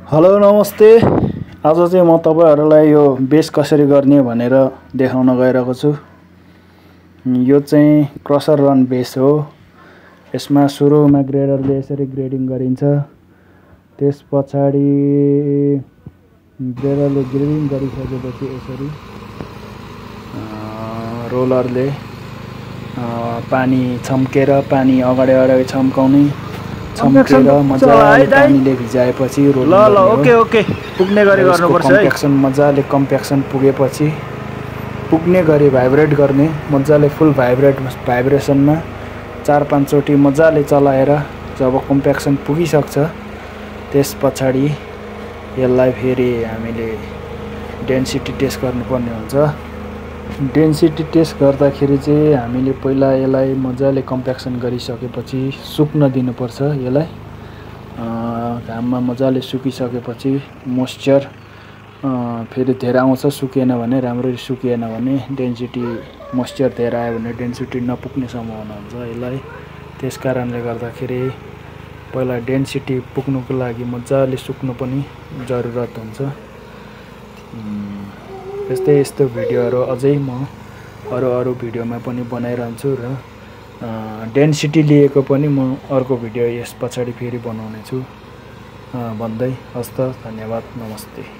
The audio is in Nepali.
हेलो नमस्ते। आज चाहिँ म तपाईहरुलाई यो बेस कसरी गर्ने भनेर देखाउन गइरहेको छु। यो चाहिँ क्रसर रन बेस हो। यसमा सुरुमा ग्रेडरले यसरी ग्रेडिङ गरिन्छ। त्यसपछि ग्रेडरले ग्रेडिङ गरिसकेपछि यसरी रोलरले पानी छम्केर पानी अगाडि छम्काउने छम्केर मजाले पानीले भिजाएपछि रोलर ओके पुग्ने गरी गर्नुपर्छ है। कम्प्याक्सन मजाले कम्प्याक्सन पुगेपछि पुग्ने गरी भाइब्रेट गर्ने मजाले फुल भाइब्रेसनमा 4-5 चोटी मजाले चलाएर जब कम्प्याक्सन पुगिसक्छ त्यसपछि यसलाई फेरि हामीले डेन्सिटी टेस्ट गर्नुपर्ने हुन्छ। डेन्सिटी टेस्ट गर्दाखेरि चाहिँ हामीले पहिला यसलाई मजाले कम्प्याक्सन गरिसकेपछि सुक्न दिनुपर्छ। यसलाई घाममा मजाले सुकिसकेपछि मोइस्चर फेरि धेरै आउँछ। सुकेन भने राम्ररी सुकेन भने डेन्सिटी मोइस्चर धेरै आयो भने डेन्सिटी नपुग्ने सम्भावना हुन्छ यसलाई। त्यसकारणले गर्दाखेरि पहिला डेन्सिटी पुग्नुको लागि मजाले सुक्नु पनि जरुरत हुन्छ। यस्तो भिडियोहरु अझै म अरु भिडियोमा पनि बनाइरहन्छु र डेन्सिटी लिएको पनि म अर्को भिडियो यस पछाडि फेरि बनाउने छु भन्दै हस्त। धन्यवाद, नमस्ते।